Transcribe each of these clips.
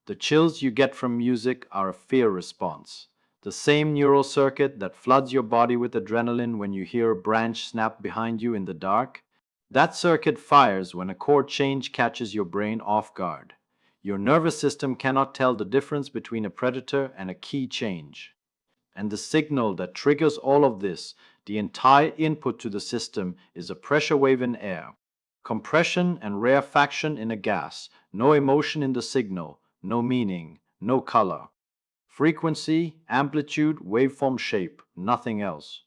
The chills you get from music are a fear response. The same neural circuit that floods your body with adrenaline when you hear a branch snap behind you in the dark, that circuit fires when a chord change catches your brain off guard. Your nervous system cannot tell the difference between a predator and a key change. And the signal that triggers all of this, the entire input to the system, is a pressure wave in air. Compression and rarefaction in a gas, no emotion in the signal, no meaning, no color. Frequency, amplitude, waveform shape, nothing else.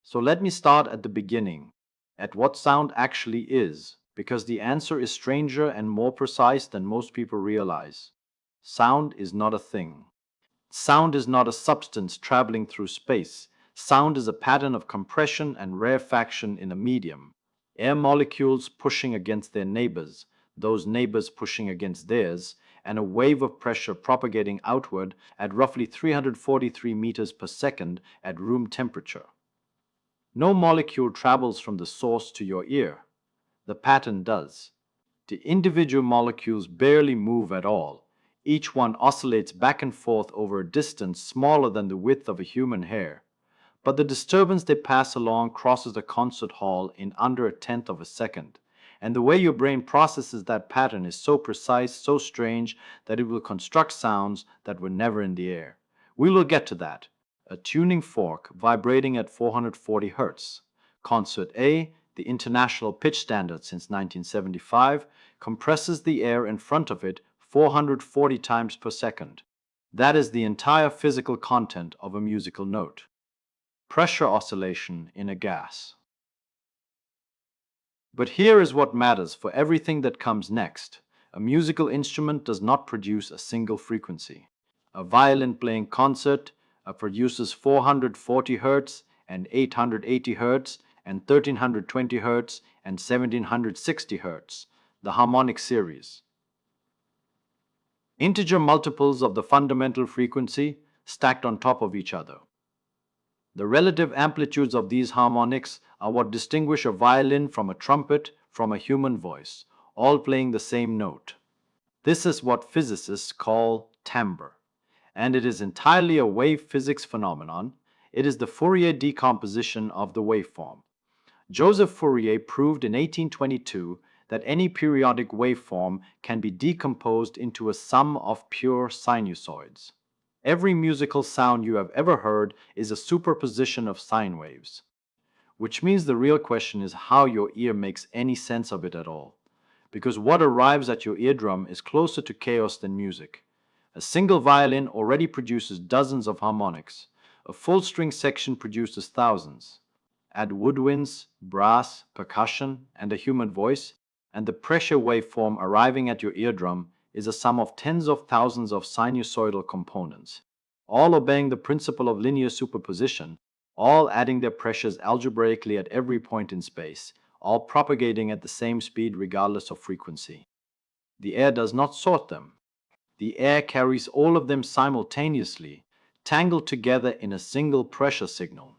So let me start at the beginning, at what sound actually is, because the answer is stranger and more precise than most people realize. Sound is not a thing. Sound is not a substance traveling through space. Sound is a pattern of compression and rarefaction in a medium. Air molecules pushing against their neighbors, those neighbors pushing against theirs, and a wave of pressure propagating outward at roughly 343 meters per second at room temperature. No molecule travels from the source to your ear. The pattern does. The individual molecules barely move at all. Each one oscillates back and forth over a distance smaller than the width of a human hair. But the disturbance they pass along crosses the concert hall in under a tenth of a second. And the way your brain processes that pattern is so precise, so strange, that it will construct sounds that were never in the air. We will get to that. A tuning fork vibrating at 440 Hz. Concert A, the international pitch standard since 1975, compresses the air in front of it 440 times per second. That is the entire physical content of a musical note. Pressure oscillation in a gas. But here is what matters for everything that comes next. A musical instrument does not produce a single frequency. A violin playing concert produces 440 Hz and 880 Hz and 1320 Hz and 1760 Hz, the harmonic series. Integer multiples of the fundamental frequency stacked on top of each other. The relative amplitudes of these harmonics are what distinguish a violin from a trumpet, from a human voice, all playing the same note. This is what physicists call timbre, and it is entirely a wave physics phenomenon. It is the Fourier decomposition of the waveform. Joseph Fourier proved in 1822 that any periodic waveform can be decomposed into a sum of pure sinusoids. Every musical sound you have ever heard is a superposition of sine waves. Which means the real question is how your ear makes any sense of it at all. Because what arrives at your eardrum is closer to chaos than music. A single violin already produces dozens of harmonics. A full string section produces thousands. Add woodwinds, brass, percussion, and a human voice, and the pressure waveform arriving at your eardrum is a sum of tens of thousands of sinusoidal components, all obeying the principle of linear superposition, all adding their pressures algebraically at every point in space, all propagating at the same speed regardless of frequency. The air does not sort them. The air carries all of them simultaneously, tangled together in a single pressure signal.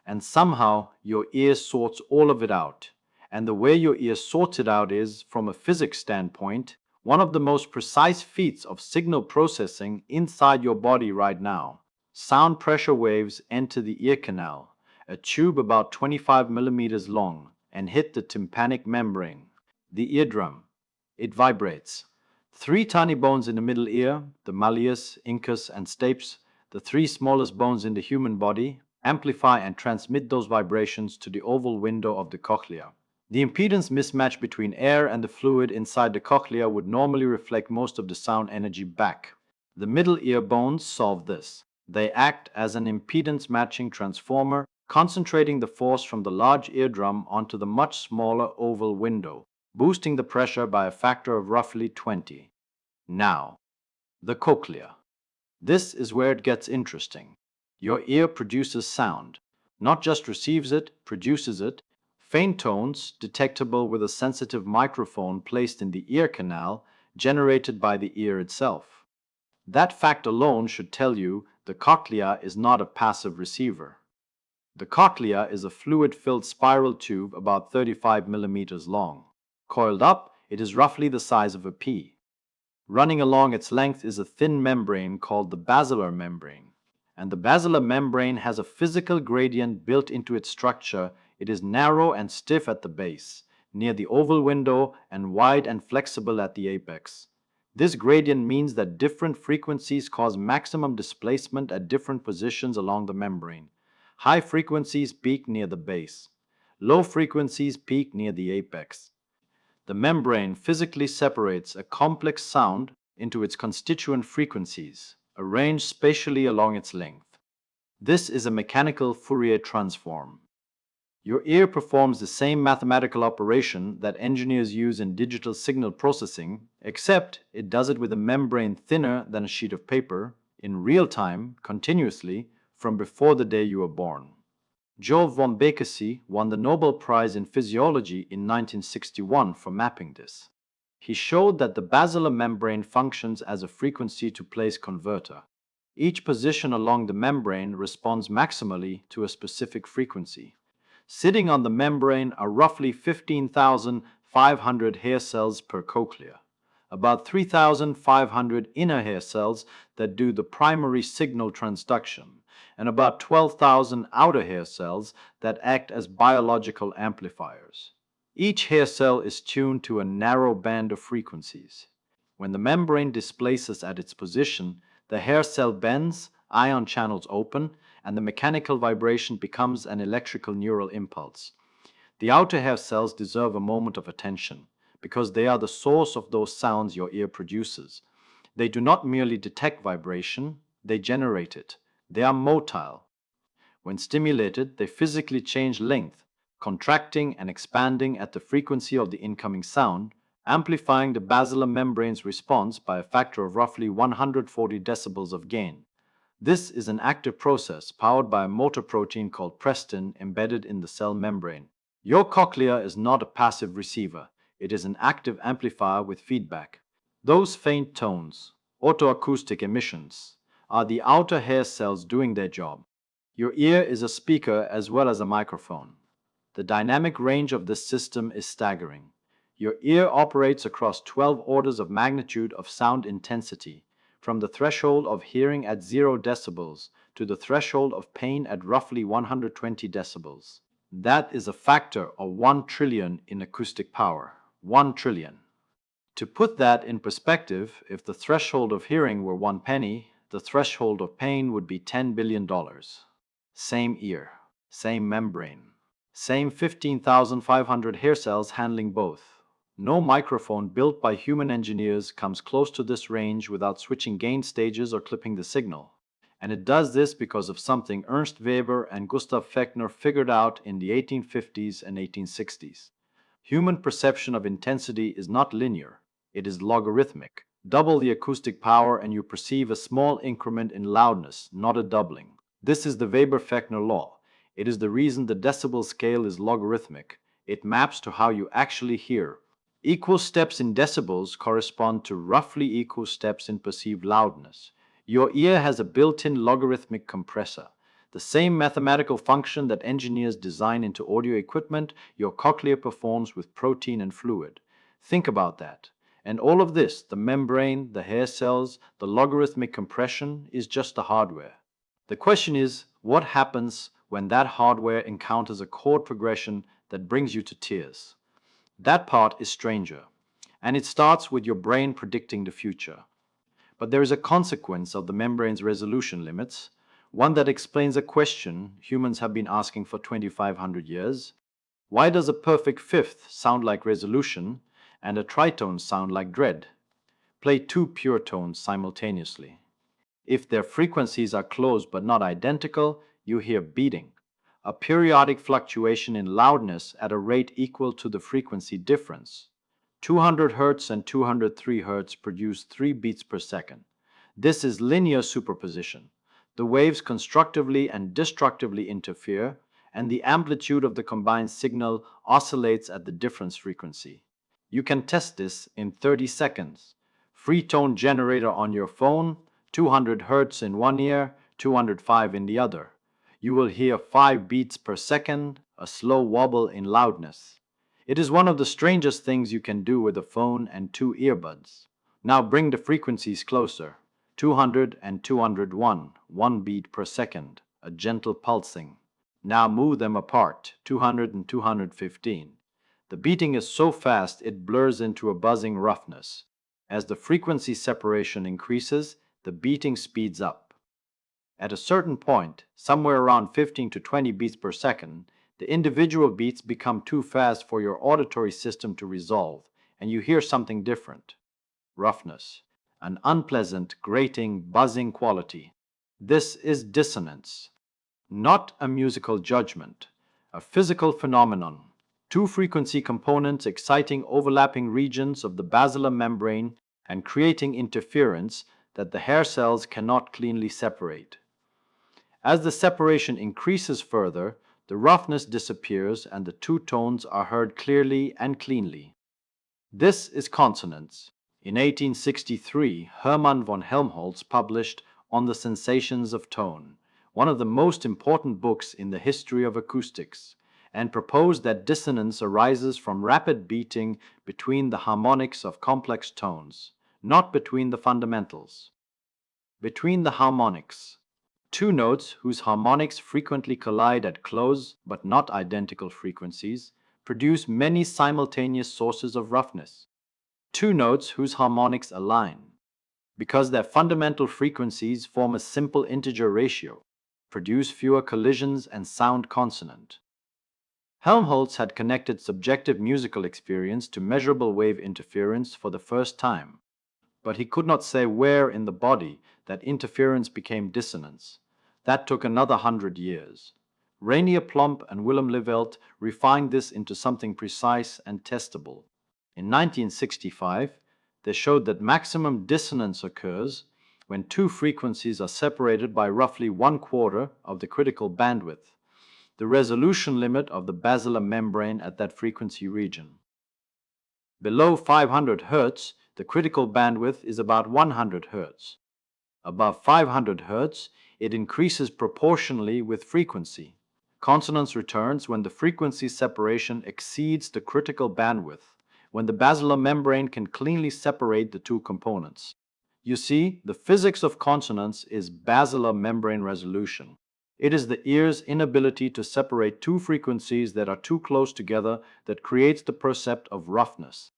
And somehow your ear sorts all of it out. And the way your ear sorts it out is, from a physics standpoint, one of the most precise feats of signal processing inside your body right now. Sound pressure waves enter the ear canal, a tube about 25 millimeters long, and hit the tympanic membrane, the eardrum. It vibrates. Three tiny bones in the middle ear, the malleus, incus, and stapes, the three smallest bones in the human body, amplify and transmit those vibrations to the oval window of the cochlea. The impedance mismatch between air and the fluid inside the cochlea would normally reflect most of the sound energy back. The middle ear bones solve this. They act as an impedance matching transformer, concentrating the force from the large eardrum onto the much smaller oval window, boosting the pressure by a factor of roughly 20. Now, the cochlea. This is where it gets interesting. Your ear produces sound, not just receives it, produces it. Faint tones, detectable with a sensitive microphone placed in the ear canal, generated by the ear itself. That fact alone should tell you the cochlea is not a passive receiver. The cochlea is a fluid-filled spiral tube about 35 millimeters long. Coiled up, it is roughly the size of a pea. Running along its length is a thin membrane called the basilar membrane. And the basilar membrane has a physical gradient built into its structure. It is narrow and stiff at the base, near the oval window, and wide and flexible at the apex. This gradient means that different frequencies cause maximum displacement at different positions along the membrane. High frequencies peak near the base. Low frequencies peak near the apex. The membrane physically separates a complex sound into its constituent frequencies, arranged spatially along its length. This is a mechanical Fourier transform. Your ear performs the same mathematical operation that engineers use in digital signal processing, except it does it with a membrane thinner than a sheet of paper, in real time, continuously, from before the day you were born. Joel von Bekesi won the Nobel Prize in Physiology in 1961 for mapping this. He showed that the basilar membrane functions as a frequency-to-place converter. Each position along the membrane responds maximally to a specific frequency. Sitting on the membrane are roughly 15,500 hair cells per cochlea, about 3,500 inner hair cells that do the primary signal transduction, and about 12,000 outer hair cells that act as biological amplifiers. Each hair cell is tuned to a narrow band of frequencies. When the membrane displaces at its position, the hair cell bends, ion channels open, and the mechanical vibration becomes an electrical neural impulse. The outer hair cells deserve a moment of attention, because they are the source of those sounds your ear produces. They do not merely detect vibration, they generate it. They are motile. When stimulated, they physically change length, contracting and expanding at the frequency of the incoming sound, amplifying the basilar membrane's response by a factor of roughly 140 decibels of gain. This is an active process powered by a motor protein called prestin embedded in the cell membrane. Your cochlea is not a passive receiver. It is an active amplifier with feedback. Those faint tones, autoacoustic emissions, are the outer hair cells doing their job. Your ear is a speaker as well as a microphone. The dynamic range of this system is staggering. Your ear operates across 12 orders of magnitude of sound intensity, from the threshold of hearing at 0 decibels to the threshold of pain at roughly 120 decibels. That is a factor of 1 trillion in acoustic power. 1 trillion. To put that in perspective, if the threshold of hearing were 1 penny, the threshold of pain would be $10 billion. Same ear, same membrane, same 15,500 hair cells handling both. No microphone built by human engineers comes close to this range without switching gain stages or clipping the signal. And it does this because of something Ernst Weber and Gustav Fechner figured out in the 1850s and 1860s. Human perception of intensity is not linear, it is logarithmic. Double the acoustic power and you perceive a small increment in loudness, not a doubling. This is the Weber-Fechner law. It is the reason the decibel scale is logarithmic. It maps to how you actually hear. Equal steps in decibels correspond to roughly equal steps in perceived loudness. Your ear has a built-in logarithmic compressor. The same mathematical function that engineers design into audio equipment, your cochlea performs with protein and fluid. Think about that. And all of this, the membrane, the hair cells, the logarithmic compression, is just the hardware. The question is, what happens when that hardware encounters a chord progression that brings you to tears? That part is stranger, and it starts with your brain predicting the future. But there is a consequence of the membrane's resolution limits, one that explains a question humans have been asking for 2,500 years. Why does a perfect fifth sound like resolution and a tritone sound like dread? Play two pure tones simultaneously. If their frequencies are close but not identical, you hear beating, a periodic fluctuation in loudness at a rate equal to the frequency difference. 200 Hz and 203 Hz produce 3 beats per second. This is linear superposition. The waves constructively and destructively interfere, and the amplitude of the combined signal oscillates at the difference frequency. You can test this in 30 seconds. Free tone generator on your phone, 200 Hz in one ear, 205 in the other. You will hear 5 beats per second, a slow wobble in loudness. It is one of the strangest things you can do with a phone and 2 earbuds. Now bring the frequencies closer. 200 and 201, 1 beat per second, a gentle pulsing. Now move them apart, 200 and 215. The beating is so fast it blurs into a buzzing roughness. As the frequency separation increases, the beating speeds up. At a certain point, somewhere around 15 to 20 beats per second, the individual beats become too fast for your auditory system to resolve, and you hear something different. Roughness, an unpleasant, grating, buzzing quality. This is dissonance, not a musical judgment, a physical phenomenon. Two frequency components exciting overlapping regions of the basilar membrane and creating interference that the hair cells cannot cleanly separate. As the separation increases further, the roughness disappears and the two tones are heard clearly and cleanly. This is consonance. In 1863, Hermann von Helmholtz published On the Sensations of Tone, one of the most important books in the history of acoustics, and proposed that dissonance arises from rapid beating between the harmonics of complex tones, not between the fundamentals. Between the harmonics. Two notes whose harmonics frequently collide at close but not identical frequencies produce many simultaneous sources of roughness. Two notes whose harmonics align, because their fundamental frequencies form a simple integer ratio, produce fewer collisions and sound consonant. Helmholtz had connected subjective musical experience to measurable wave interference for the first time, but he could not say where in the body that interference became dissonance. That took another 100 years. Rainier Plump and Willem Levelt refined this into something precise and testable. In 1965, they showed that maximum dissonance occurs when two frequencies are separated by roughly 1/4 of the critical bandwidth, the resolution limit of the basilar membrane at that frequency region. Below 500 Hz, the critical bandwidth is about 100 Hz. Above 500 Hz, it increases proportionally with frequency. Consonance returns when the frequency separation exceeds the critical bandwidth, when the basilar membrane can cleanly separate the two components. You see, the physics of consonance is basilar membrane resolution. It is the ear's inability to separate two frequencies that are too close together that creates the percept of roughness.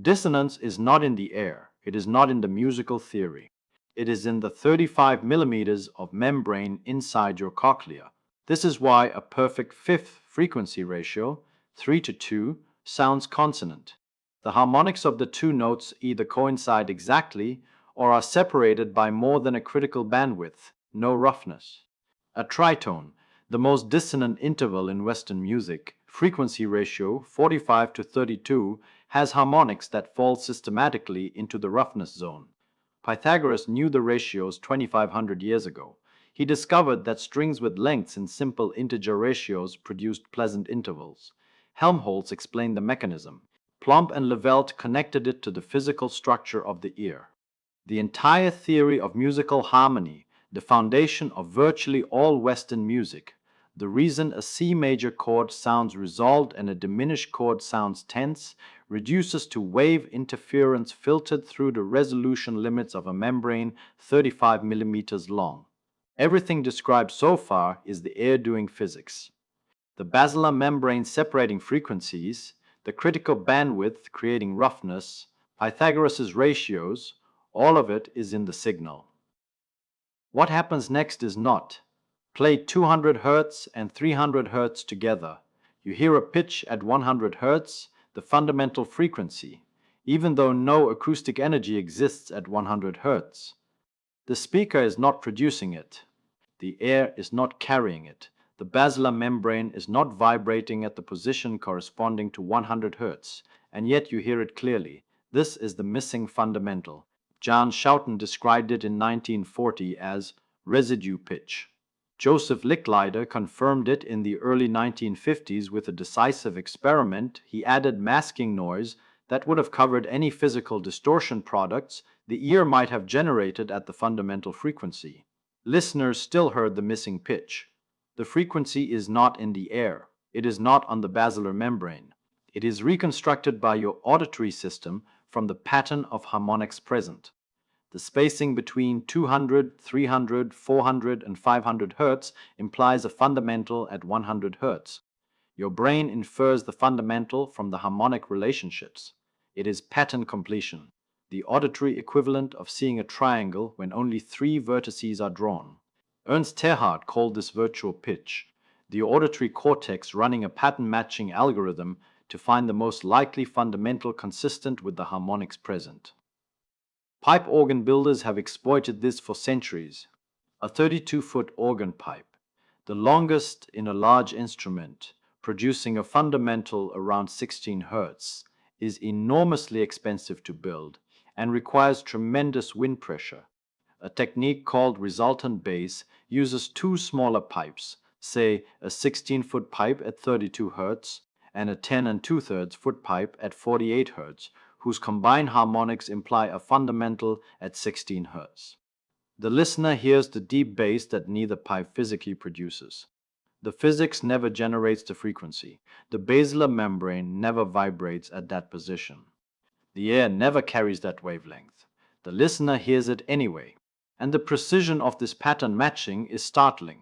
Dissonance is not in the air, it is not in the musical theory. It is in the 35 millimeters of membrane inside your cochlea. This is why a perfect fifth frequency ratio, 3:2, sounds consonant. The harmonics of the two notes either coincide exactly or are separated by more than a critical bandwidth, no roughness. A tritone, the most dissonant interval in Western music, frequency ratio 45:32, has harmonics that fall systematically into the roughness zone. Pythagoras knew the ratios 2,500 years ago. He discovered that strings with lengths in simple integer ratios produced pleasant intervals. Helmholtz explained the mechanism. Plump and Levelt connected it to the physical structure of the ear. The entire theory of musical harmony, the foundation of virtually all Western music, the reason a C major chord sounds resolved and a diminished chord sounds tense, reduces to wave interference filtered through the resolution limits of a membrane 35 millimeters long. Everything described so far is the air doing physics. The basilar membrane separating frequencies, the critical bandwidth creating roughness, Pythagoras' ratios, all of it is in the signal. What happens next is not: play 200 Hz and 300 Hz together. You hear a pitch at 100 Hz, the fundamental frequency, even though no acoustic energy exists at 100 Hz. The speaker is not producing it. The air is not carrying it. The basilar membrane is not vibrating at the position corresponding to 100 Hz, and yet you hear it clearly. This is the missing fundamental. John Schouten described it in 1940 as residue pitch. Joseph Licklider confirmed it in the early 1950s with a decisive experiment. He added masking noise that would have covered any physical distortion products the ear might have generated at the fundamental frequency. Listeners still heard the missing pitch. The frequency is not in the air. It is not on the basilar membrane. It is reconstructed by your auditory system from the pattern of harmonics present. The spacing between 200, 300, 400, and 500 Hz implies a fundamental at 100 Hz. Your brain infers the fundamental from the harmonic relationships. It is pattern completion, the auditory equivalent of seeing a triangle when only 3 vertices are drawn. Ernst Terhart called this virtual pitch, the auditory cortex running a pattern-matching algorithm to find the most likely fundamental consistent with the harmonics present. Pipe organ builders have exploited this for centuries. A 32-foot organ pipe, the longest in a large instrument, producing a fundamental around 16 Hz, is enormously expensive to build and requires tremendous wind pressure. A technique called resultant bass uses 2 smaller pipes, say a 16-foot pipe at 32 Hz and a 10 2/3 foot pipe at 48 Hz, whose combined harmonics imply a fundamental at 16 Hz. The listener hears the deep bass that neither pipe physically produces. The physics never generates the frequency. The basilar membrane never vibrates at that position. The air never carries that wavelength. The listener hears it anyway. And the precision of this pattern matching is startling.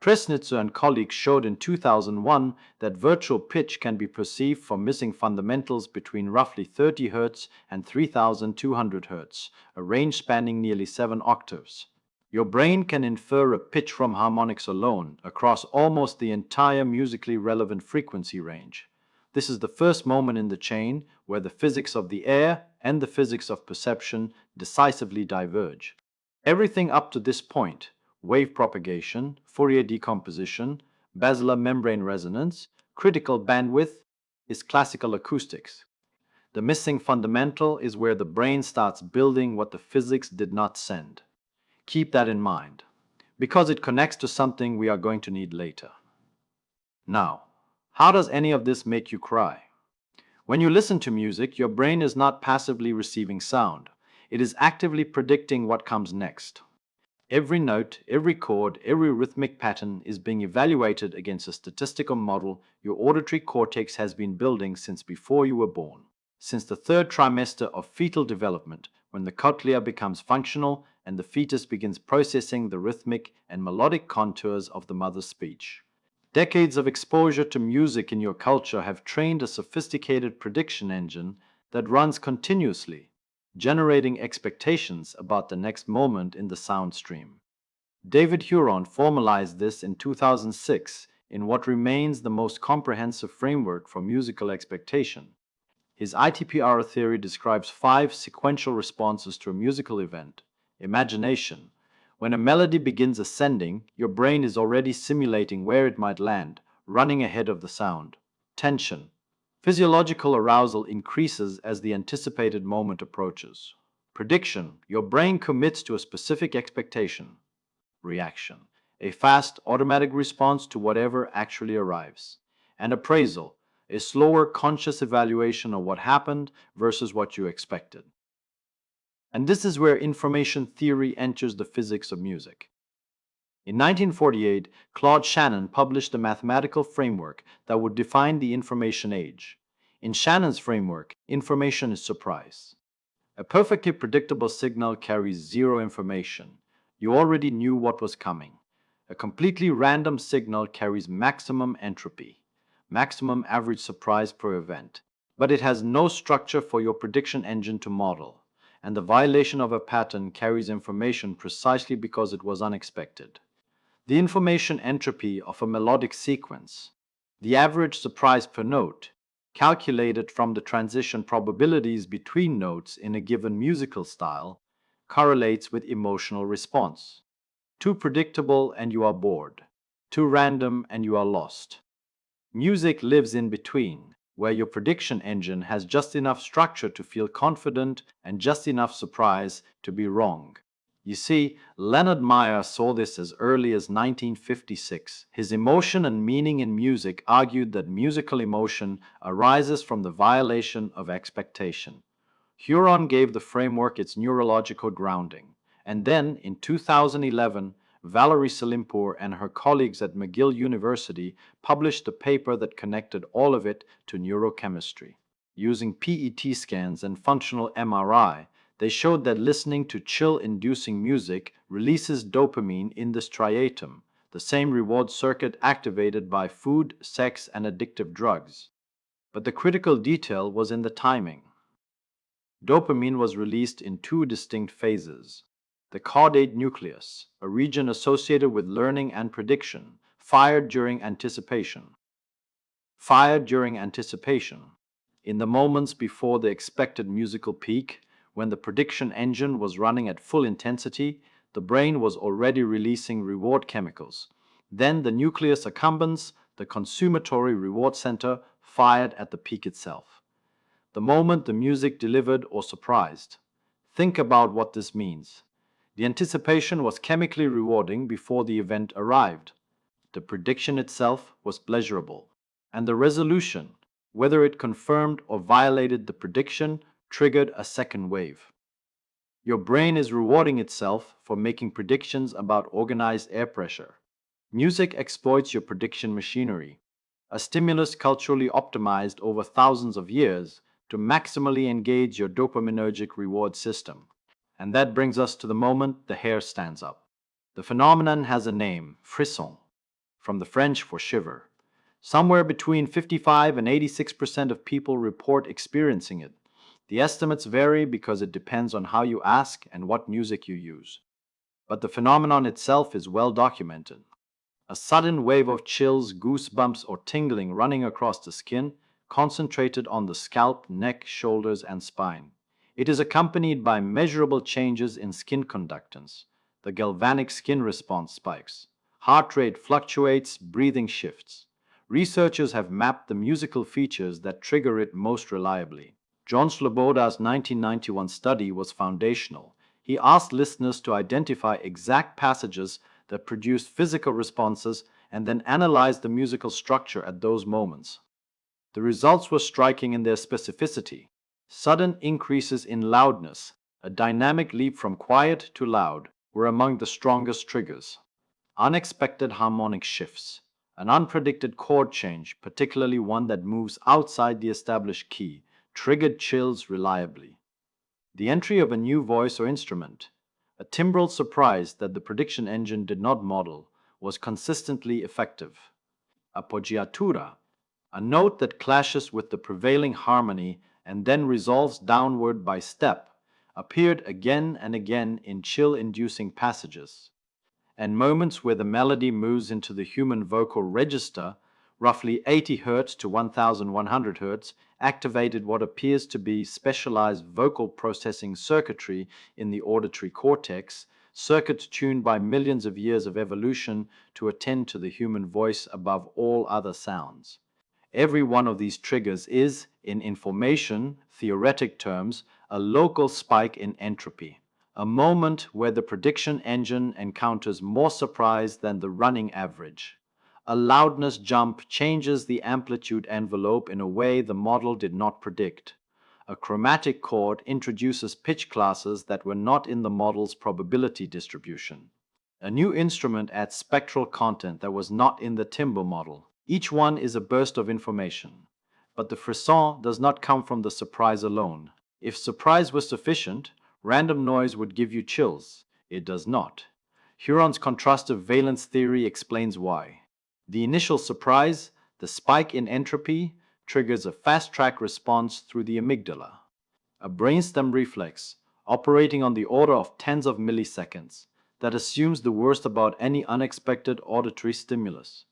Presnitzer and colleagues showed in 2001 that virtual pitch can be perceived from missing fundamentals between roughly 30 Hz and 3200 Hz, a range spanning nearly 7 octaves. Your brain can infer a pitch from harmonics alone across almost the entire musically relevant frequency range. This is the first moment in the chain where the physics of the air and the physics of perception decisively diverge. Everything up to this point, wave propagation, Fourier decomposition, basilar membrane resonance, critical bandwidth, is classical acoustics. The missing fundamental is where the brain starts building what the physics did not send. Keep that in mind, because it connects to something we are going to need later. Now, how does any of this make you cry? When you listen to music, your brain is not passively receiving sound. It is actively predicting what comes next. Every note, every chord, every rhythmic pattern is being evaluated against a statistical model your auditory cortex has been building since before you were born. Since the 3rd trimester of fetal development, when the cochlea becomes functional and the fetus begins processing the rhythmic and melodic contours of the mother's speech. Decades of exposure to music in your culture have trained a sophisticated prediction engine that runs continuously, generating expectations about the next moment in the sound stream. David Huron formalized this in 2006 in what remains the most comprehensive framework for musical expectation. His ITPR theory describes 5 sequential responses to a musical event. Imagination. When a melody begins ascending, your brain is already simulating where it might land, running ahead of the sound. Tension. Physiological arousal increases as the anticipated moment approaches. Prediction. Your brain commits to a specific expectation. Reaction. A fast, automatic response to whatever actually arrives. And appraisal. A slower, conscious evaluation of what happened versus what you expected. And this is where information theory enters the physics of music. In 1948, Claude Shannon published a mathematical framework that would define the information age. In Shannon's framework, information is surprise. A perfectly predictable signal carries 0 information. You already knew what was coming. A completely random signal carries maximum entropy, maximum average surprise per event. But it has no structure for your prediction engine to model, and the violation of a pattern carries information precisely because it was unexpected. The information entropy of a melodic sequence, the average surprise per note, calculated from the transition probabilities between notes in a given musical style, correlates with emotional response. Too predictable and you are bored. Too random and you are lost. Music lives in between, where your prediction engine has just enough structure to feel confident and just enough surprise to be wrong. You see, Leonard Meyer saw this as early as 1956. His Emotion and Meaning in Music argued that musical emotion arises from the violation of expectation. Huron gave the framework its neurological grounding. And then, in 2011, Valerie Salimpour and her colleagues at McGill University published a paper that connected all of it to neurochemistry. Using PET scans and functional MRI, they showed that listening to chill-inducing music releases dopamine in the striatum, the same reward circuit activated by food, sex, and addictive drugs. But the critical detail was in the timing. Dopamine was released in two distinct phases. The caudate nucleus, a region associated with learning and prediction, fired during anticipation. In the moments before the expected musical peak, when the prediction engine was running at full intensity, the brain was already releasing reward chemicals. Then the nucleus accumbens, the consummatory reward center, fired at the peak itself. The moment the music delivered or surprised. Think about what this means. The anticipation was chemically rewarding before the event arrived. The prediction itself was pleasurable. And the resolution, whether it confirmed or violated the prediction, triggered a second wave. Your brain is rewarding itself for making predictions about organized air pressure. Music exploits your prediction machinery, a stimulus culturally optimized over thousands of years to maximally engage your dopaminergic reward system. And that brings us to the moment the hair stands up. The phenomenon has a name, frisson, from the French for shiver. Somewhere between 55 and 86% of people report experiencing it. The estimates vary because it depends on how you ask and what music you use. But the phenomenon itself is well documented. A sudden wave of chills, goosebumps, or tingling running across the skin, concentrated on the scalp, neck, shoulders, and spine. It is accompanied by measurable changes in skin conductance. The galvanic skin response spikes. Heart rate fluctuates, breathing shifts. Researchers have mapped the musical features that trigger it most reliably. John Sloboda's 1991 study was foundational. He asked listeners to identify exact passages that produced physical responses and then analyzed the musical structure at those moments. The results were striking in their specificity. Sudden increases in loudness, a dynamic leap from quiet to loud, were among the strongest triggers. Unexpected harmonic shifts, an unpredicted chord change, particularly one that moves outside the established key, triggered chills reliably. The entry of a new voice or instrument, a timbral surprise that the prediction engine did not model, was consistently effective. Appoggiatura, a note that clashes with the prevailing harmony and then resolves downward by step, appeared again and again in chill-inducing passages. And moments where the melody moves into the human vocal register, roughly 80 Hz to 1100 Hz, activated what appears to be specialized vocal processing circuitry in the auditory cortex, circuits tuned by millions of years of evolution to attend to the human voice above all other sounds. Every one of these triggers is, in information theoretic terms, a local spike in entropy, a moment where the prediction engine encounters more surprise than the running average. A loudness jump changes the amplitude envelope in a way the model did not predict. A chromatic chord introduces pitch classes that were not in the model's probability distribution. A new instrument adds spectral content that was not in the timbre model. Each one is a burst of information. But the frisson does not come from the surprise alone. If surprise was sufficient, random noise would give you chills. It does not. Huron's contrastive valence theory explains why. The initial surprise, the spike in entropy, triggers a fast-track response through the amygdala, a brainstem reflex operating on the order of tens of milliseconds that assumes the worst about any unexpected auditory stimulus.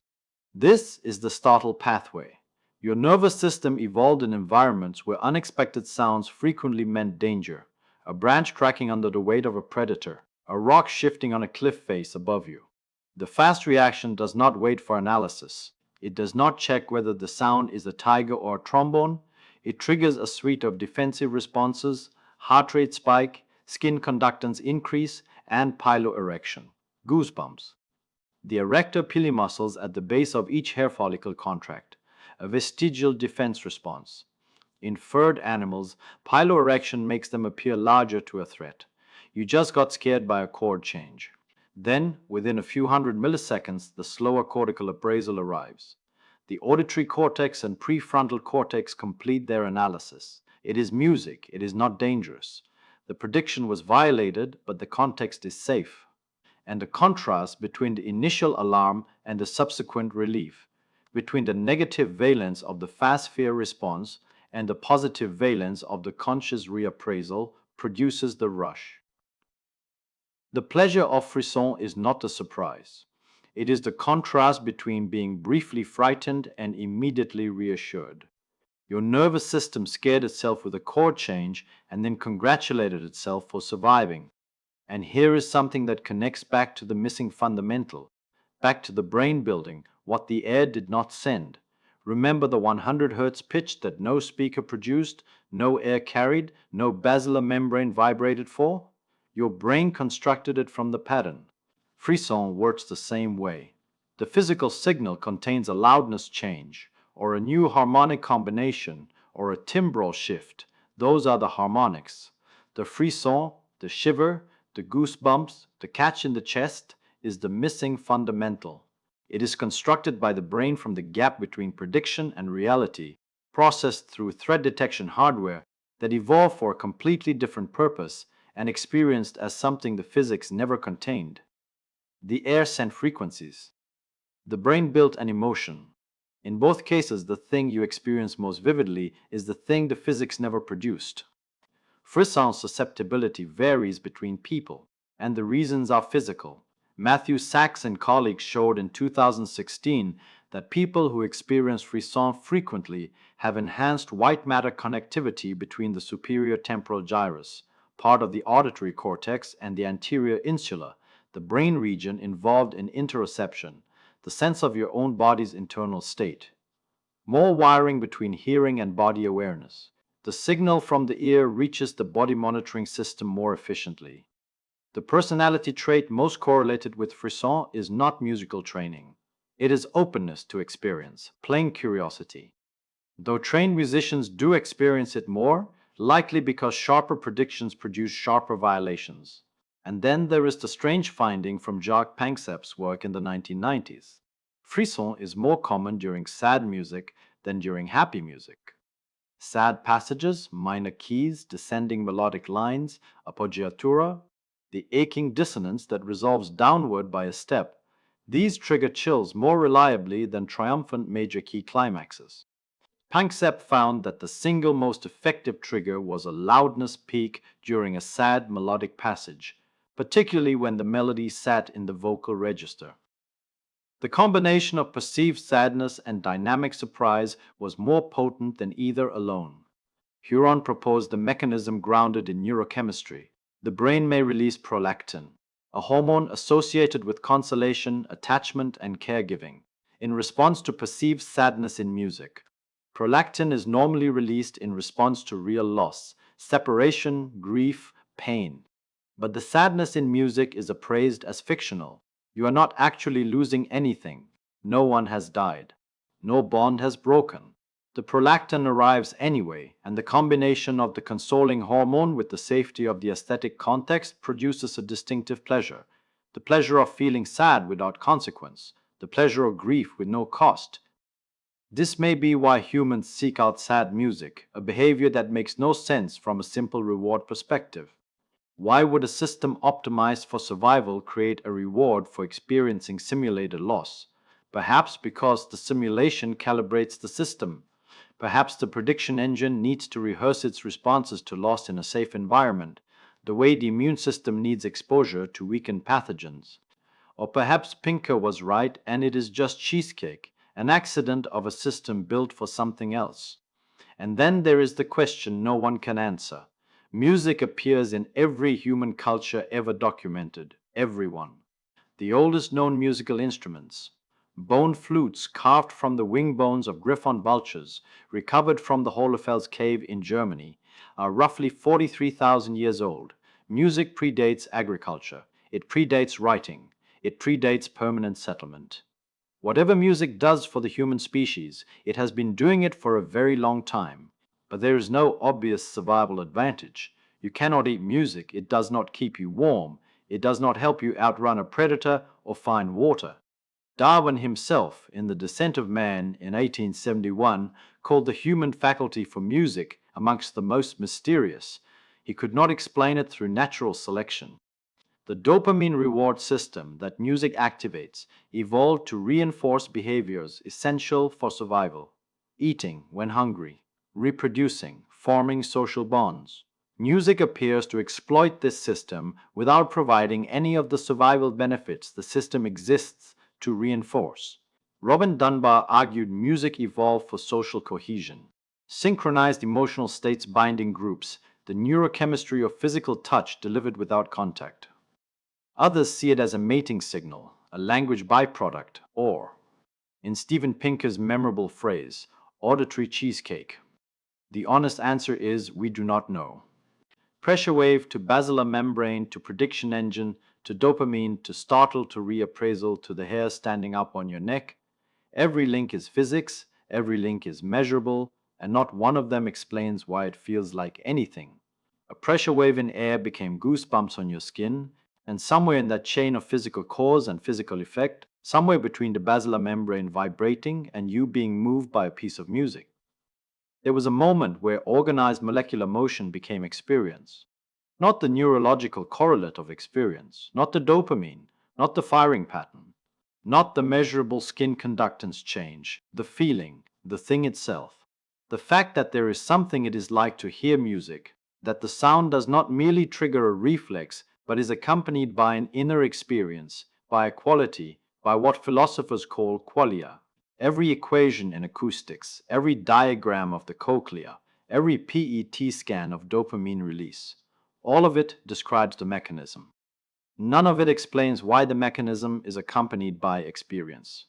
This is the startle pathway. Your nervous system evolved in environments where unexpected sounds frequently meant danger, a branch cracking under the weight of a predator, a rock shifting on a cliff face above you. The fast reaction does not wait for analysis. It does not check whether the sound is a tiger or a trombone. It triggers a suite of defensive responses, heart rate spike, skin conductance increase, and piloerection, goosebumps. The erector pili muscles at the base of each hair follicle contract, a vestigial defense response. In furred animals, piloerection makes them appear larger to a threat. You just got scared by a chord change. Then, within a few hundred milliseconds, the slower cortical appraisal arrives. The auditory cortex and prefrontal cortex complete their analysis. It is music, it is not dangerous. The prediction was violated, but the context is safe. And the contrast between the initial alarm and the subsequent relief, between the negative valence of the fast fear response and the positive valence of the conscious reappraisal, produces the rush. The pleasure of frisson is not a surprise. It is the contrast between being briefly frightened and immediately reassured. Your nervous system scared itself with a chord change and then congratulated itself for surviving. And here is something that connects back to the missing fundamental, back to the brain building, what the air did not send. Remember the 100 Hz pitch that no speaker produced, no air carried, no basilar membrane vibrated for? Your brain constructed it from the pattern. Frisson works the same way. The physical signal contains a loudness change, or a new harmonic combination, or a timbral shift. Those are the harmonics. The frisson, the shiver, the goosebumps, the catch in the chest, is the missing fundamental. It is constructed by the brain from the gap between prediction and reality, processed through threat detection hardware that evolved for a completely different purpose and experienced as something the physics never contained. The air sent frequencies. The brain built an emotion. In both cases, the thing you experience most vividly is the thing the physics never produced. Frisson's susceptibility varies between people, and the reasons are physical. Matthew Sachs and colleagues showed in 2016 that people who experience frisson frequently have enhanced white matter connectivity between the superior temporal gyrus, part of the auditory cortex, and the anterior insula, the brain region involved in interoception, the sense of your own body's internal state. More wiring between hearing and body awareness. The signal from the ear reaches the body monitoring system more efficiently. The personality trait most correlated with frisson is not musical training. It is openness to experience, plain curiosity. Though trained musicians do experience it more, likely because sharper predictions produce sharper violations. And then there is the strange finding from Jacques Panksepp's work in the 1990s. Frisson is more common during sad music than during happy music. Sad passages, minor keys, descending melodic lines, appoggiatura, the aching dissonance that resolves downward by a step, these trigger chills more reliably than triumphant major key climaxes. Panksepp found that the single most effective trigger was a loudness peak during a sad melodic passage, particularly when the melody sat in the vocal register. The combination of perceived sadness and dynamic surprise was more potent than either alone. Huron proposed a mechanism grounded in neurochemistry. The brain may release prolactin, a hormone associated with consolation, attachment, and caregiving, in response to perceived sadness in music. Prolactin is normally released in response to real loss, separation, grief, pain. But the sadness in music is appraised as fictional. You are not actually losing anything. No one has died. No bond has broken. The prolactin arrives anyway, and the combination of the consoling hormone with the safety of the aesthetic context produces a distinctive pleasure. The pleasure of feeling sad without consequence. The pleasure of grief with no cost. This may be why humans seek out sad music, a behavior that makes no sense from a simple reward perspective. Why would a system optimized for survival create a reward for experiencing simulated loss? Perhaps because the simulation calibrates the system. Perhaps the prediction engine needs to rehearse its responses to loss in a safe environment, the way the immune system needs exposure to weakened pathogens. Or perhaps Pinker was right and it is just cheesecake, an accident of a system built for something else. And then there is the question no one can answer. Music appears in every human culture ever documented, everyone. The oldest known musical instruments, bone flutes carved from the wing bones of griffon vultures, recovered from the Hohlefels cave in Germany, are roughly 43,000 years old. Music predates agriculture. It predates writing. It predates permanent settlement. Whatever music does for the human species, it has been doing it for a very long time. But there is no obvious survival advantage. You cannot eat music. It does not keep you warm. It does not help you outrun a predator or find water. Darwin himself, in The Descent of Man in 1871, called the human faculty for music amongst the most mysterious. He could not explain it through natural selection. The dopamine reward system that music activates evolved to reinforce behaviors essential for survival: eating when hungry, reproducing, forming social bonds. Music appears to exploit this system without providing any of the survival benefits the system exists to reinforce. Robin Dunbar argued music evolved for social cohesion. Synchronized emotional states binding groups, the neurochemistry of physical touch delivered without contact. Others see it as a mating signal, a language byproduct, or, in Steven Pinker's memorable phrase, auditory cheesecake. The honest answer is we do not know. Pressure wave to basilar membrane to prediction engine to dopamine to startle to reappraisal to the hair standing up on your neck. Every link is physics, every link is measurable, and not one of them explains why it feels like anything. A pressure wave in air became goosebumps on your skin, and somewhere in that chain of physical cause and physical effect, somewhere between the basilar membrane vibrating and you being moved by a piece of music, there was a moment where organized molecular motion became experience. Not the neurological correlate of experience, not the dopamine, not the firing pattern, not the measurable skin conductance change, the feeling, the thing itself. The fact that there is something it is like to hear music, that the sound does not merely trigger a reflex but is accompanied by an inner experience, by a quality, by what philosophers call qualia. Every equation in acoustics, every diagram of the cochlea, every PET scan of dopamine release, all of it describes the mechanism. None of it explains why the mechanism is accompanied by experience.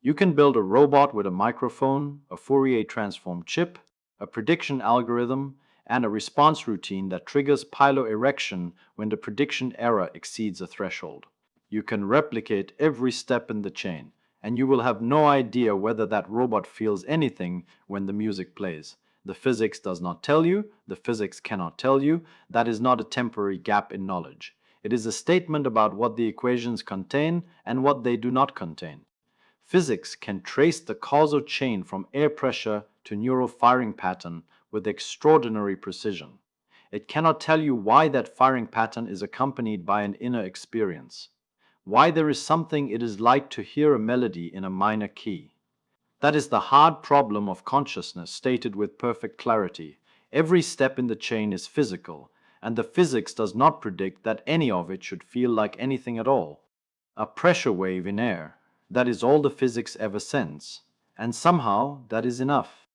You can build a robot with a microphone, a Fourier transform chip, a prediction algorithm, and a response routine that triggers piloerection when the prediction error exceeds a threshold. You can replicate every step in the chain, and you will have no idea whether that robot feels anything when the music plays. The physics does not tell you, the physics cannot tell you. That is not a temporary gap in knowledge. It is a statement about what the equations contain and what they do not contain. Physics can trace the causal chain from air pressure to neural firing pattern with extraordinary precision. It cannot tell you why that firing pattern is accompanied by an inner experience, why there is something it is like to hear a melody in a minor key. That is the hard problem of consciousness stated with perfect clarity. Every step in the chain is physical, and the physics does not predict that any of it should feel like anything at all. A pressure wave in air, that is all the physics ever sends, and somehow that is enough.